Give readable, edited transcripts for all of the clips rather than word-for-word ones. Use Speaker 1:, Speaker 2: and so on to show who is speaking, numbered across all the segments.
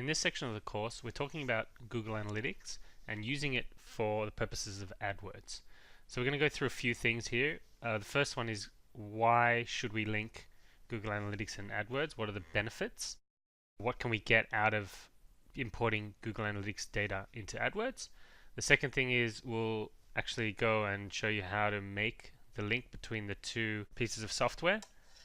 Speaker 1: this section of the course, we're talking about Google Analytics and using it for the purposes of AdWords. So we're going to go through a few things here. The first one is, why should we link Google Analytics and AdWords? What are the benefits? What can we get out of importing Google Analytics data into AdWords? The second thing is, we'll actually go and show you how to make the link between the two pieces of software.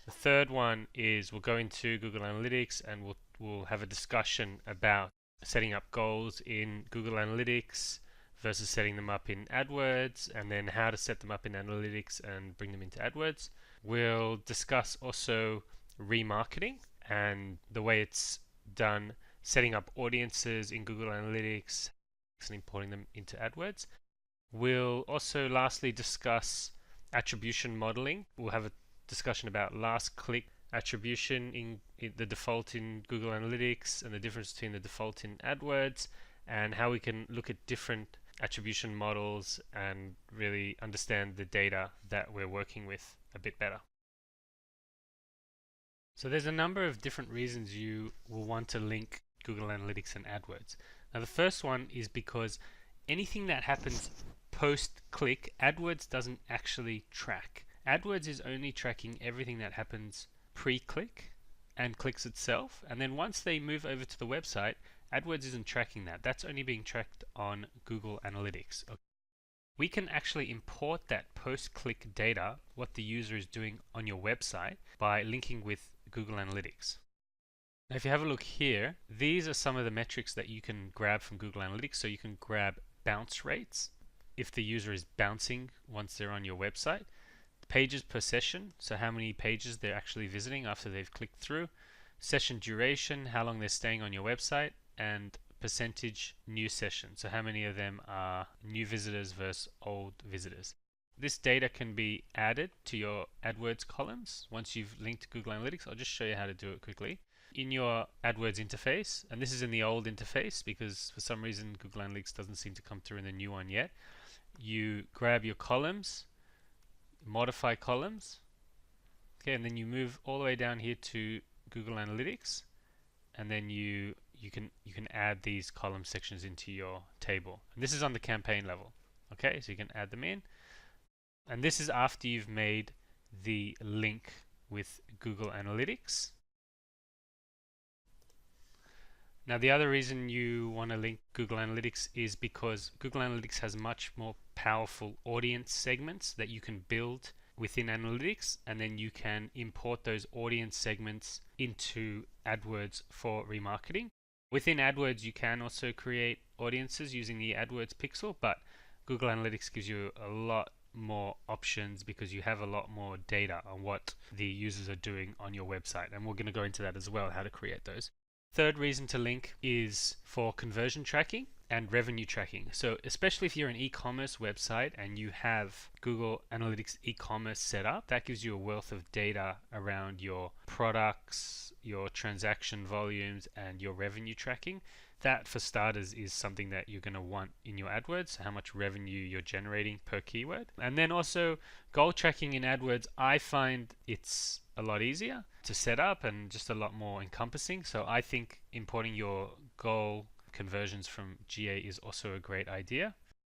Speaker 1: The third one is, we'll go into Google Analytics and we'll have a discussion about setting up goals in Google Analytics versus setting them up in AdWords, and then how to set them up in Analytics and bring them into AdWords. We'll discuss also remarketing and the way it's done, setting up audiences in Google Analytics and importing them into AdWords. We'll also lastly discuss attribution modeling. We'll have a discussion about last click attribution in the default in Google Analytics and the difference between the default in AdWords, and how we can look at different attribution models and really understand the data that we're working with a bit better. So there's a number of different reasons you will want to link Google Analytics and AdWords. Now the first one is because anything that happens post-click, AdWords doesn't actually track. AdWords is only tracking everything that happens pre-click and clicks itself, and then once they move over to the website, AdWords isn't tracking that. That's only being tracked on Google Analytics. Okay. We can actually import that post-click data, what the user is doing on your website, by linking with Google Analytics. Now if you have a look here, these are some of the metrics that you can grab from Google Analytics. So you can grab bounce rates, if the user is bouncing once they're on your website, pages per session, so how many pages they're actually visiting after they've clicked through, session duration, how long they're staying on your website, and percentage new sessions, so how many of them are new visitors versus old visitors. This data can be added to your AdWords columns once you've linked to Google Analytics. I'll just show you how to do it quickly. In your AdWords interface, and this is in the old interface because for some reason Google Analytics doesn't seem to come through in the new one yet, you grab your columns, modify columns, okay, and then you move all the way down here to Google Analytics, and then you can add these column sections into your table. And this is on the campaign level, okay, so you can add them in, and this is after you've made the link with Google Analytics. Now the other reason you want to link Google Analytics is because Google Analytics has much more powerful audience segments that you can build within Analytics, and then you can import those audience segments into AdWords for remarketing. Within AdWords you can also create audiences using the AdWords pixel, but Google Analytics gives you a lot more options because you have a lot more data on what the users are doing on your website, and we're going to go into that as well, how to create those. Third reason to link is for conversion tracking and revenue tracking. So especially if you're an e-commerce website and you have Google Analytics e-commerce set up, that gives you a wealth of data around your products, your transaction volumes, and your revenue tracking. That, for starters, is something that you're going to want in your AdWords, how much revenue you're generating per keyword. And then also goal tracking in AdWords, I find it's a lot easier to set up and just a lot more encompassing. So I think importing your goal conversions from GA is also a great idea.